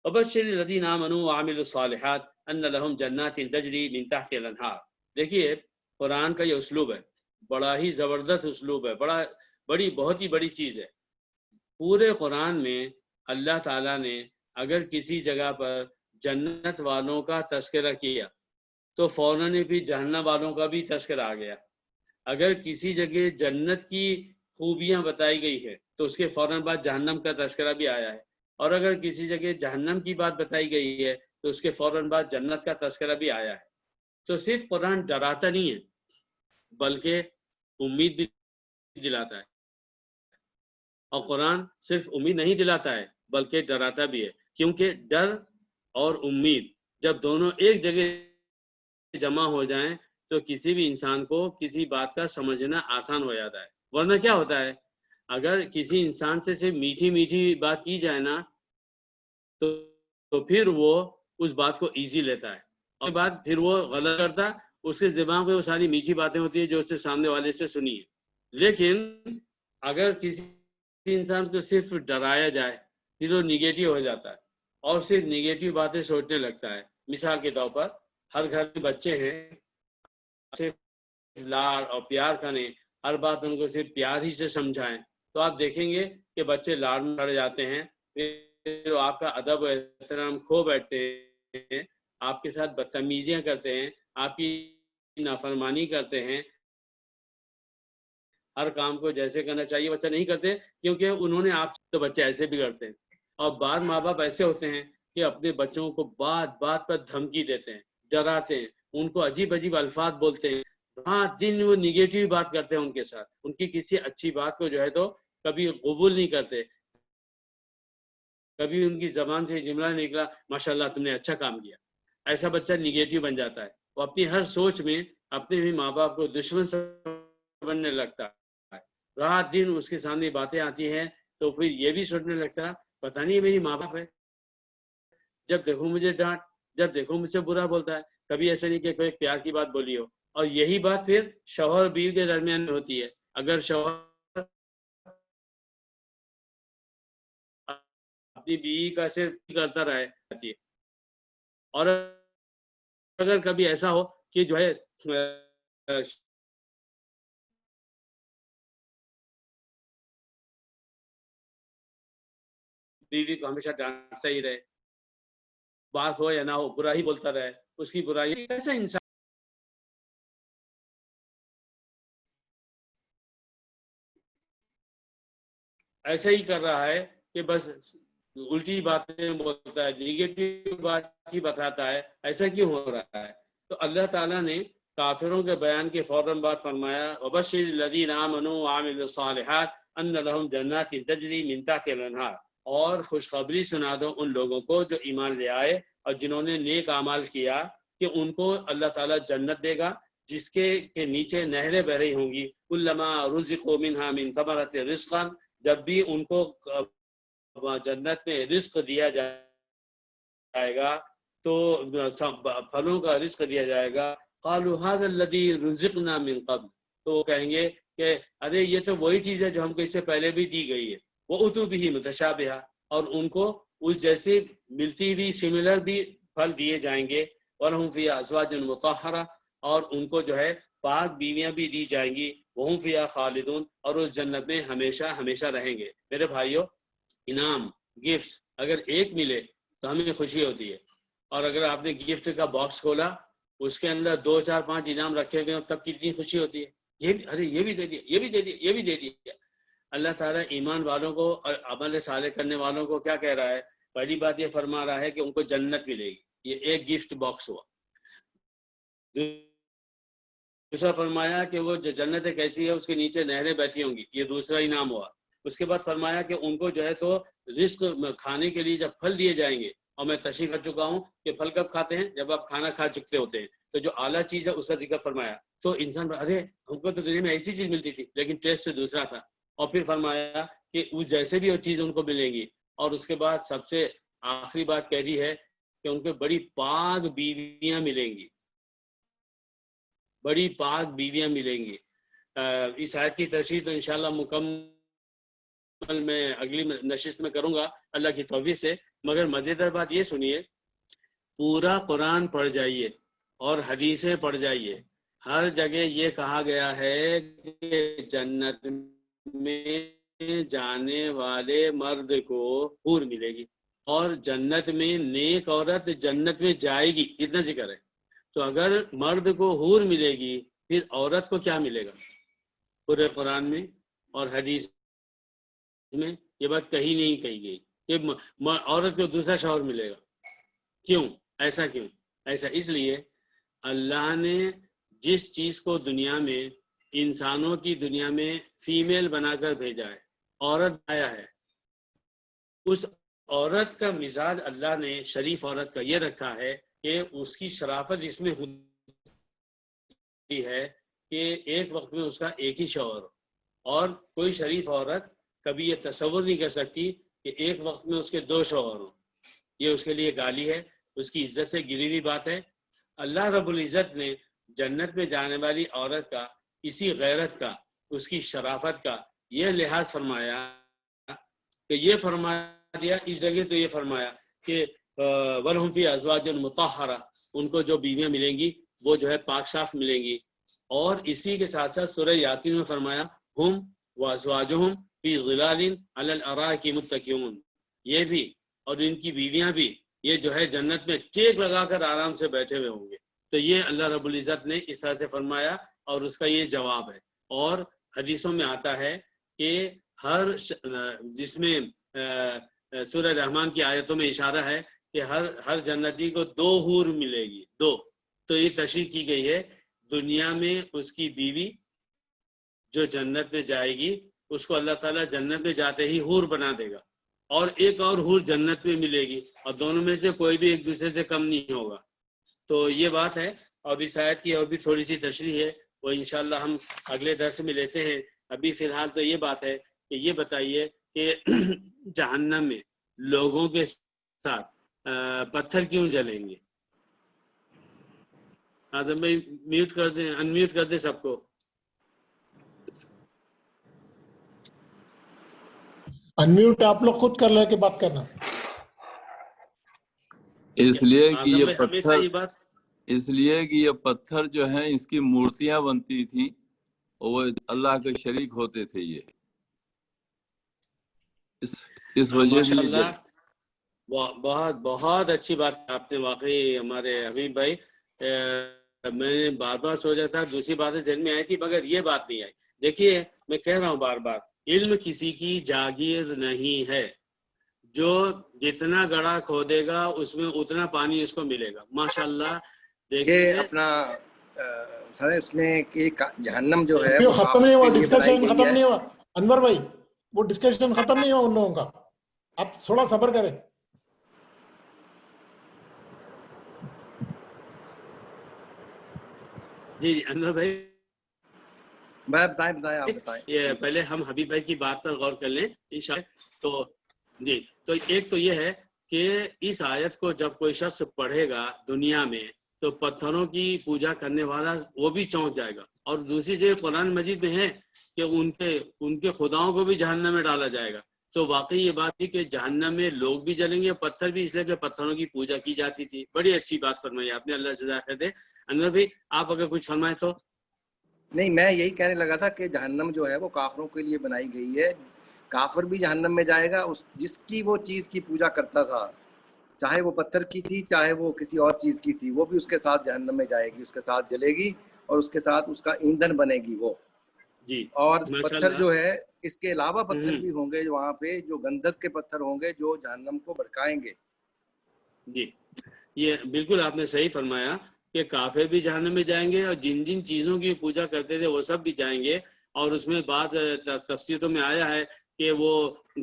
وَبَشِّرِ الَّذِينَ آمَنُوا وَعَمِلُوا الصَّالِحَاتِ أَنَّ لَهُمْ جَنَّاتٍ تَجْرِي مِن تَحْتِهَا الْأَنْهَارُ۔ دیکھیے قرآن کا یہ اسلوب ہے، بڑا ہی زبردست اسلوب ہے، بہت ہی بڑی چیز ہے۔ پورے قرآن میں اللہ تعالیٰ نے اگر کسی جگہ پر جنت والوں کا تذکرہ کیا تو فوراً بھی جہنم والوں کا بھی تذکرہ آ گیا۔ اگر کسی جگہ جنت کی خوبیاں بتائی گئی ہے تو اس کے فوراً بعد جہنم کا تذکرہ بھی آیا ہے، اور اگر کسی جگہ جہنم کی بات بتائی گئی ہے تو اس کے فوراً بعد جنت کا تذکرہ بھی آیا ہے۔ تو صرف قرآن ڈراتا نہیں ہے بلکہ امید بھی دلاتا ہے، اور قرآن صرف امید نہیں دلاتا ہے بلکہ ڈراتا بھی ہے، کیونکہ ڈر اور امید جب دونوں ایک جگہ جمع ہو جائیں تو کسی بھی انسان کو کسی بات کا سمجھنا آسان ہو جاتا ہے۔ ورنہ کیا ہوتا ہے، اگر کسی انسان سے صرف میٹھی میٹھی بات کی جائے نا تو پھر وہ اس بات کو ایزی لیتا ہے، اور بعد پھر وہ غلط کرتا، اس کے دماغ میں وہ ساری میٹھی باتیں ہوتی ہیں جو اس سے سامنے والے سے سنی ہے۔ لیکن اگر کسی انسان کو صرف ڈرایا جائے پھر وہ نگیٹو ہو جاتا ہے اور صرف نگیٹو باتیں سوچنے لگتا ہے۔ مثال کے طور پر ہر گھر میں بچے ہیں، صرف لاڑ اور پیار کریں، ہر بات ان کو صرف پیار ہی سے سمجھائیں، تو آپ دیکھیں گے کہ بچے لاڑ میں پڑ جاتے ہیں، پھر آپ کا ادب و احترام کھو بیٹھتے ہیں، آپ کے ساتھ بدتمیزیاں کرتے ہیں، آپ کی نافرمانی کرتے ہیں، ہر کام کو جیسے کرنا چاہیے ویسے نہیں کرتے، کیونکہ انہوں نے آپ سے، تو بچے ایسے بھی کرتے ہیں۔ اور بعض ماں باپ ایسے ہوتے ہیں کہ اپنے بچوں کو بات بات پر دھمکی دیتے ہیں، ڈراتے ہیں، ان کو عجیب عجیب الفاظ بولتے ہیں، رات دن وہ نگیٹو بات کرتے ہیں ان کے ساتھ، ان کی کسی اچھی بات کو جو ہے تو کبھی قبول نہیں کرتے، کبھی ان کی زبان سے جملہ نکلا ماشاءاللہ تم نے اچھا کام کیا، ایسا بچہ نگیٹو بن جاتا ہے، وہ اپنی ہر سوچ میں اپنے بھی ماں باپ کو دشمن سمجھنے لگتا ہے، رات دن اس کے سامنے باتیں آتی ہیں تو پھر یہ بھی سوچنے لگتا ہے پتہ نہیں میری ماں باپ ہے، جب دیکھو مجھے ڈانٹ، جب دیکھو مجھ سے برا بولتا ہے، کبھی ایسا نہیں کہ کوئی پیار کی بات بولی ہو۔ اور یہی بات پھر شوہر اور بیوی کے درمیان میں ہوتی ہے، اگر شوہر اپنی بیوی کا صرف کرتا رہے، اور اگر کبھی ایسا ہو کہ جو ہے بیوی کو ہمیشہ ڈانٹتا ہی رہے، بات ہو یا نہ ہو برا ہی بولتا رہے، اس کی برائی، کیسا انسان ایسا ہی کر رہا ہے کہ بس الٹی باتیں بولتا ہے، نیگیٹو بات ہی بتاتا ہے، ایسا کیوں ہو رہا ہے؟ تو اللہ تعالیٰ نے کافروں کے بیان کے فوراً بعد فرمایا وَبَشِّرِ الَّذِينَ آمَنُوا وَعَمِلُوا الصَّالِحَاتِ أَنَّ لَهُمْ جَنَّاتٍ تَجْرِي مِن تَحْتِهَا الْأَنْهَارُ، اور خوشخبری سنا دو ان لوگوں کو جو ایمان لے آئے اور جنہوں نے نیک اعمال کیا کہ ان کو اللہ تعالیٰ جنت دے گا جس کے نیچے نہریں بہ رہی ہوں گی، كُلَّمَا رُزِقُوا مِنْهَا مِن ثَمَرَةٍ رِزْقًا، جب بھی ان کو جنت میں رزق دیا جائے گا تو پھلوں کا رزق دیا جائے گا، قالوا هذا الذي رزقنا من قبل، تو وہ کہیں گے کہ ارے یہ تو وہی چیز ہے جو ہم کو اس سے پہلے بھی دی گئی ہے، وَأُتُوا بِهِ مُتَشَابِهًا، اور ان کو اس جیسی ملتی ہوئی سملر بھی پھل دیے جائیں گے، وَلَهُمْ فِيهَا أَزْوَاجٌ مُطَهَّرَةٌ، اور ان کو جو ہے پاک بیویاں بھی دی جائیں گی، وَهُمْ فِيهَا خَالِدُونَ، اور اس جنت میں ہمیشہ ہمیشہ رہیں گے۔ میرے بھائیو، انعام، گفٹ اگر ایک ملے تو ہمیں خوشی ہوتی ہے، اور اگر آپ نے گفٹ کا باکس کھولا اس کے اندر 2 4 5 انعام رکھے گئے تب کتنی خوشی ہوتی ہے، یہ ارے یہ بھی دے دیا، یہ بھی دے دیا، یہ بھی دے دیا۔ اللہ تعالیٰ ایمان والوں کو اور عمل صالح کرنے والوں کو کیا کہہ رہا ہے؟ پہلی بات یہ فرما رہا ہے کہ ان کو جنت ملے گی، یہ ایک گفٹ باکس ہوا۔ دوسرا فرمایا کہ وہ جو جنت کیسی ہے اس کے نیچے نہریں بہتی ہوں گی، یہ دوسرا انعام ہوا۔ اس کے بعد فرمایا کہ ان کو جو ہے تو رزق کھانے کے لیے جب پھل دیے جائیں گے، اور میں تشریح کر چکا ہوں کہ پھل کب کھاتے ہیں؟ جب آپ کھانا کھا چکتے ہوتے ہیں، تو جو اعلیٰ چیز ہے اس کا ذکر فرمایا، تو انسان ارے ہم کو تو دنیا میں ایسی چیز ملتی تھی لیکن ٹیسٹ دوسرا تھا، اور پھر فرمایا کہ اس جیسے بھی وہ چیز ان کو ملیں گی، اور اس کے بعد سب سے آخری بات کہہ دی ہے کہ ان کو بڑی پاک بیویاں ملیں گی، بڑی پاک بیویاں ملیں گی۔ اس آیت کی تشریح تو انشاءاللہ مکمل میں اگلی نشست میں کروں گا اللہ کی توفیق سے، مگر مزیدار بات یہ سنیے، پورا قرآن پڑھ جائیے اور حدیثیں پڑھ جائیے، ہر جگہ یہ کہا گیا ہے کہ جنت میں جانے والے مرد کو حور ملے گی، اور جنت میں نیک عورت جنت میں جائے گی، اتنا ذکر ہے۔ تو اگر مرد کو حور ملے گی پھر عورت کو کیا ملے گا؟ پورے قرآن میں اور حدیث میں یہ بات کہیں نہیں کہی گئی کہ عورت کو دوسرا شوہر ملے گا۔ کیوں ایسا؟ کیوں ایسا؟ اس لیے اللہ نے جس چیز کو دنیا میں، انسانوں کی دنیا میں فیمیل بنا کر بھیجا ہے، عورت آیا ہے، اس عورت کا مزاج اللہ نے شریف عورت کا یہ رکھا ہے کہ اس کی شرافت اس میں ہوتی ہے کہ ایک وقت میں اس کا ایک ہی شوہر ہو، اور کوئی شریف عورت کبھی یہ تصور نہیں کر سکتی کہ ایک وقت میں اس کے 2 شوہر ہوں، یہ اس کے لیے گالی ہے، اس کی عزت سے گری ہوئی بات ہے۔ اللہ رب العزت نے جنت میں جانے والی عورت کا اسی غیرت کا، اس کی شرافت کا یہ لحاظ فرمایا کہ یہ فرما دیا، اس جگہ تو یہ فرمایا کہ وَلَهُمْ فِيهَا أَزْوَاجٌ مُطَهَّرَةٌ، ان کو جو بیویاں ملیں گی وہ جو ہے پاک صاف ملیں گی، اور اسی کے ساتھ ساتھ سورہ یاسین میں فرمایا ہم وازواجہم فی ظلال علی الارائک متکئون، یہ بھی اور ان کی بیویاں بھی یہ جو ہے جنت میں ٹیک لگا کر آرام سے بیٹھے ہوئے ہوں گے. تو یہ اللہ رب العزت نے اس طرح سے فرمایا اور اس کا یہ جواب ہے. اور حدیثوں میں آتا ہے کہ جس میں سورہ رحمان کی آیتوں میں اشارہ ہے کہ ہر جنتی کو 2 حور ملے گی، 2. تو یہ تشریح کی گئی ہے دنیا میں اس کی بیوی جو جنت میں جائے گی اس کو اللہ تعالیٰ جنت میں جاتے ہی حور بنا دے گا، اور ایک اور حور جنت میں ملے گی، اور دونوں میں سے کوئی بھی ایک دوسرے سے کم نہیں ہوگا. تو یہ بات ہے. اور اس آیت کی اور بھی تھوڑی سی تشریح ہے، وہ انشاءاللہ ہم اگلے درس میں لیتے ہیں. ابھی فی الحال تو یہ بات ہے کہ یہ بتائیے کہ جہنم میں لوگوں کے ساتھ پتھر کیوں جلیں گے؟ آدم بھائی میوٹ کر دیں، انمیوٹ کر دیں سب کو. انمیوٹ آپ لوگ خود کر لے کے بات کرنا. اس لیے کہ آدم یہ بھائی ہمیشہ پتھر یہ بات اس لیے کہ یہ پتھر جو ہیں اس کی مورتیاں بنتی تھیں، وہ اللہ کے شریک ہوتے تھے. یہ اس وجہ سے ماشاء اللہ بہت بہت اچھی بات آپ نے واقعی ہمارے حبیب بھائی. میں نے بار بار سوچا تھا، دوسری باتیں ذہن میں آئی تھی مگر یہ بات نہیں آئی. دیکھیے میں کہہ رہا ہوں بار بار، علم کسی کی جاگیر نہیں ہے. جو جتنا گڑھا کھودے گا اس میں اتنا پانی اس کو ملے گا. ماشاءاللہ دیکھیے اپنا سر اس میں کہ جہنم جو ہے ختم نہیں ہوا، ڈسکشن ختم نہیں ہوا انور بھائی، وہ ڈسکشن ختم نہیں ہوا ان لوگوں کا، آپ تھوڑا صبر کریں. جی انور بھائی بتائیں آپ بتائیں. یہ پہلے ہم حبیب بھائی کی بات پر غور کر لیں انشاءاللہ. تو جی تو ایک تو یہ ہے کہ اس آیت کو جب کوئی شخص پڑھے گا دنیا میں تو پتھروں کی پوجا کرنے والا وہ بھی چونک جائے گا. اور دوسری جگہ قرآن مجید میں ہے کہ ان کے خداؤں کو بھی جہنم میں ڈالا جائے گا. تو واقعی یہ بات ہے کہ جہنم میں لوگ بھی جلیں گے، پتھر بھی، اس لیے کہ پتھروں کی پوجا کی جاتی تھی. بڑی اچھی بات فرمائی آپ نے، اللہ جزا خیر دے. انور بھائی آپ اگر کچھ فرمائیں تو. نہیں، میں یہی کہنے لگا تھا کہ جہنم جو ہے وہ کافروں کے لیے بنائی گئی ہے. کافر بھی جہنم میں جائے گا، جس کی وہ چیز کی پوجا کرتا تھا، چاہے وہ پتھر کی تھی چاہے وہ کسی اور چیز کی تھی، وہ بھی اس کے ساتھ جہنم میں جائے گی، اس کے ساتھ جلے گی اور اس کے ساتھ اس کا ایندھن بنے گی وہ. جی اور پتھر جو ہے اس کے علاوہ پتھر بھی ہوں گے وہاں پہ جو گندھک کے پتھر ہوں گے جو جہنم کو بھڑکائیں گے. جی یہ بالکل آپ نے صحیح فرمایا کہ کافر بھی جہنم میں جائیں گے، اور جن جن چیزوں کی پوجا کرتے تھے وہ سب بھی جائیں گے. اور اس میں بعض تفسیروں میں آیا ہے کہ وہ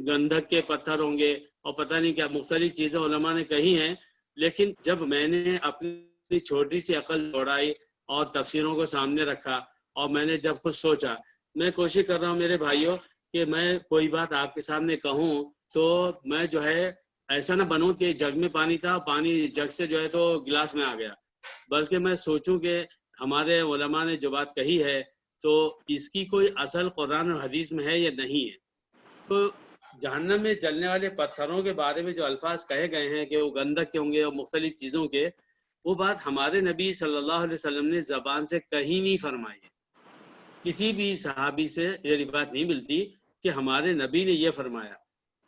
گندھک کے پتھر ہوں گے اور پتہ نہیں کیا مختلف چیزیں علماء نے کہی ہیں. لیکن جب میں نے اپنی چھوٹی سی عقل دوڑائی اور تفسیروں کو سامنے رکھا اور میں نے جب خود سوچا، میں کوشش کر رہا ہوں میرے بھائیوں کہ میں کوئی بات آپ کے سامنے کہوں تو میں جو ہے ایسا نہ بنوں کہ جگ میں پانی تھا، پانی جگ سے جو ہے تو گلاس میں آ گیا، بلکہ میں سوچوں کہ ہمارے علماء نے جو بات کہی ہے تو اس کی کوئی اصل قرآن اور حدیث میں ہے یا نہیں ہے. تو جہنم میں جلنے والے پتھروں کے بارے میں جو الفاظ کہے گئے ہیں کہ وہ گندھک کے ہوں گے اور مختلف چیزوں کے، وہ بات ہمارے نبی صلی اللہ علیہ وسلم نے زبان سے کہیں نہیں فرمائی ہے. کسی بھی صحابی سے یہ بات نہیں ملتی کہ ہمارے نبی نے یہ فرمایا.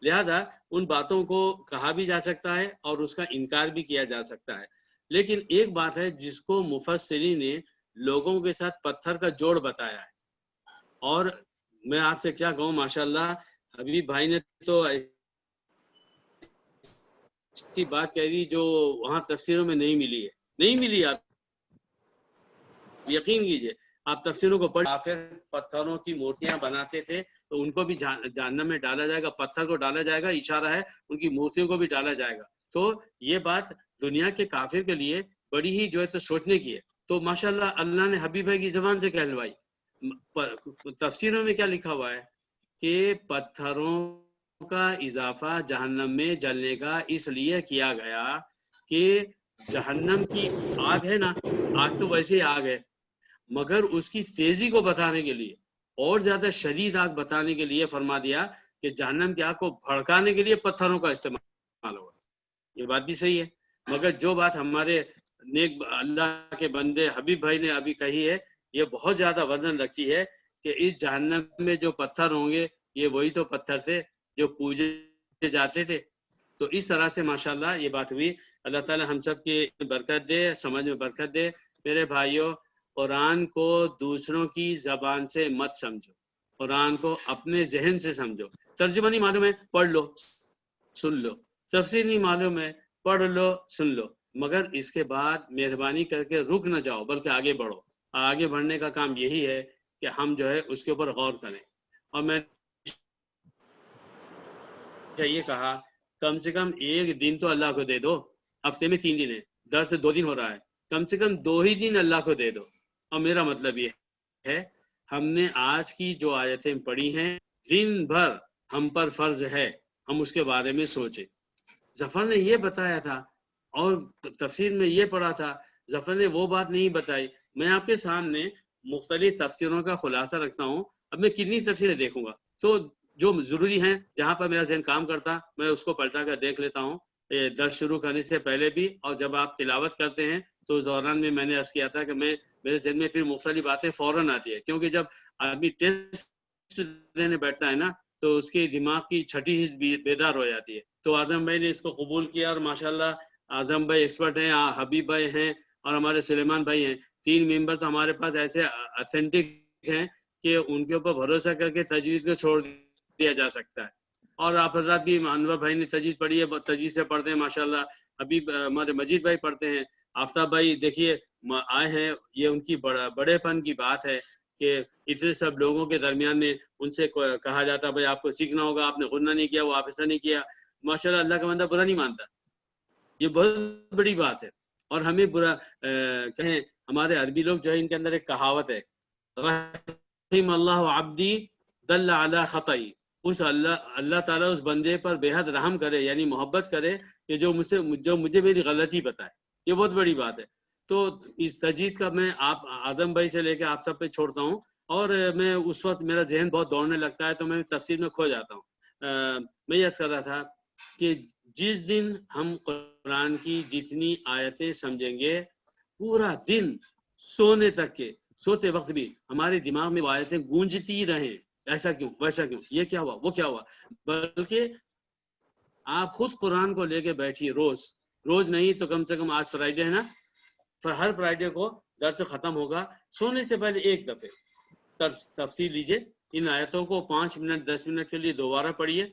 لہذا ان باتوں کو کہا بھی جا سکتا ہے اور اس کا انکار بھی کیا جا سکتا ہے. لیکن ایک بات ہے جس کو مفسرین نے لوگوں کے ساتھ پتھر کا جوڑ بتایا ہے، اور میں آپ سے کیا کہوں، ماشاءاللہ حبیب بھائی نے تو ایسی بات کہہ دی جو وہاں تفسیروں میں نہیں ملی ہے، نہیں ملی. آپ یقین کیجئے، آپ تفسیروں کو پڑھ، کافر پتھروں کی مورتیاں بناتے تھے تو ان کو بھی جہنم میں ڈالا جائے گا، پتھر کو ڈالا جائے گا، اشارہ ہے ان کی مورتیوں کو بھی ڈالا جائے گا. تو یہ بات دنیا کے کافر کے لیے بڑی ہی جو ہے تو سوچنے کی ہے. تو ماشاءاللہ اللہ نے حبیب بھائی کی زبان سے کہلوائی. تفسیروں میں کیا لکھا ہوا ہے کہ پتھروں کا اضافہ جہنم میں جلنے کا اس لیے کیا گیا کہ جہنم کی آگ ہے نا، آگ تو ویسے ہی آگ ہے، مگر اس کی تیزی کو بتانے کے لیے اور زیادہ شدید آگ بتانے کے لیے فرما دیا کہ جہنم کی آگ کو بھڑکانے کے لیے پتھروں کا استعمال ہوگا. یہ بات بھی صحیح ہے، مگر جو بات ہمارے نیک اللہ کے بندے حبیب بھائی نے ابھی کہی ہے یہ بہت زیادہ وزن رکھتی ہے کہ اس جہنم میں جو پتھر ہوں گے یہ وہی تو پتھر تھے جو پوجے جاتے تھے. تو اس طرح سے ماشاءاللہ یہ بات ہوئی. اللہ تعالی ہم سب کی برکت دے, سمجھ میں برکت دے. میرے بھائیوں, قرآن کو دوسروں کی زبان سے مت سمجھو, قرآن کو اپنے ذہن سے سمجھو. ترجمہ نہیں معلوم ہے, پڑھ لو سن لو. تفسیر نہیں معلوم ہے, پڑھ لو سن لو. مگر اس کے بعد مہربانی کر کے رک نہ جاؤ, بلکہ آگے بڑھو. آگے بڑھنے کا کام یہی ہے کہ ہم جو ہے اس کے اوپر غور کریں. اور میں یہ کہا کم سے کم ایک دن تو اللہ کو دے دو. ہفتے میں 3 دن ہے, درس 2 دن ہو رہا ہے, کم سے کم 2 ہی دن اللہ کو دے دو. اور میرا مطلب یہ ہے, ہم نے آج کی جو آیتیں پڑھی ہیں, دن بھر ہم پر فرض ہے ہم اس کے بارے میں سوچیں. ظفر نے یہ بتایا تھا اور تفسیر میں یہ پڑھا تھا, ظفر نے وہ بات نہیں بتائی. میں آپ کے سامنے مختلف تفسیروں کا خلاصہ رکھتا ہوں. اب میں کتنی تفسیریں دیکھوں گا, تو جو ضروری ہیں جہاں پر میرا ذہن کام کرتا میں اس کو پلٹا کر دیکھ لیتا ہوں, درس شروع کرنے سے پہلے بھی, اور جب آپ تلاوت کرتے ہیں تو اس دوران میں نے عرض کیا تھا کہ میرے ذہن میں پھر مختلف باتیں فوراً آتی ہے, کیونکہ جب آدمی ٹیسٹ دینے بیٹھتا ہے نا تو اس کے دماغ کی چھٹی حص بیدار ہو جاتی ہے. تو اعظم بھائی نے اس کو قبول کیا, اور ماشاءاللہ اعظم بھائی ایکسپرٹ ہیں, حبیب بھائی ہیں, اور ہمارے سلیمان بھائی ہیں. 3 ممبر تو ہمارے پاس ایسے اتھینٹک ہیں کہ ان کے اوپر بھروسہ کر کے تجوید کو چھوڑ دیا جا سکتا ہے. اور آپ حضرات بھی, انور بھائی نے تجوید پڑھی ہے, تجوید سے پڑھتے ہیں ماشاءاللہ. حبیب ہمارے مجید بھائی پڑھتے ہیں. آفتاب بھائی دیکھیے آئے ہیں, یہ ان کی بڑے پن کی بات ہے کہ اتنے سب لوگوں کے درمیان میں ان سے کہا جاتا بھائی آپ کو سیکھنا ہوگا, آپ نے غنہ نہیں کیا, وہ آپ ایسا نہیں کیا. ماشاءاللہ اللہ کا بندہ برا نہیں مانتا, یہ بہت بڑی بات ہے. اور ہمیں برا کہیں, ہمارے عربی لوگ جو ہے ان کے اندر ایک کہاوت ہے, رحم اللہ عبدی دل علی خطئی. اس اللہ تعالیٰ اس بندے پر بے حد رحم کرے, یعنی محبت کرے کہ جو مجھے میری غلطی بتائے. یہ بہت بڑی بات ہے. تو اس تجوید کا میں آپ اعظم بھائی سے لے کے آپ سب پہ چھوڑتا ہوں. اور میں اس وقت میرا ذہن بہت دوڑنے لگتا ہے تو میں تفسیر میں کھو جاتا ہوں. میں یہ عرض کر رہا تھا کہ جس دن ہم قرآن کی جتنی آیتیں سمجھیں گے, پورا دن سونے تک کے, سوتے وقت بھی ہمارے دماغ میں وہ آیتیں گونجتی رہیں, ایسا کیوں, ویسا کیوں, یہ کیا ہوا, وہ کیا ہوا. بلکہ آپ خود قرآن کو لے کے بیٹھیے, روز نہیں تو کم سے کم, آج فرائیڈے ہے نا, ہر فرائیڈے کو درس ختم ہوگا, سونے سے پہلے ایک دفعہ تفسیر لیجئے, ان آیتوں کو 5 منٹ 10 منٹ کے لیے دوبارہ پڑھیے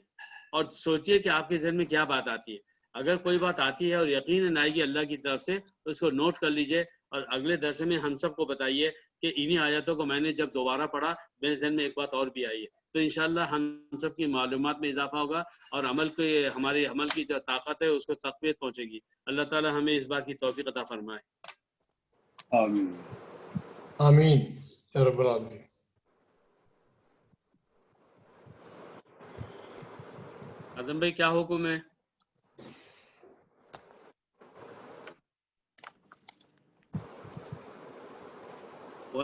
اور سوچئے کہ آپ کے ذہن میں کیا بات آتی ہے. اگر کوئی بات آتی ہے اور یقیناً آئے گی اللہ کی طرف سے, تو اس کو نوٹ کر لیجئے اور اگلے درس میں ہم سب کو بتائیے کہ انہی آیتوں کو میں نے جب دوبارہ پڑھا میرے ذہن میں ایک بات اور بھی آئی ہے. تو انشاءاللہ ہم سب کی معلومات میں اضافہ ہوگا اور ہمارے عمل کی جو طاقت ہے اس کو تقویت پہنچے گی. اللہ تعالی ہمیں اس بات کی توفیق عطا فرمائے. آمین. آمین یا رب العالمین. اعظم بھائی کیا حکم ہے؟ وہ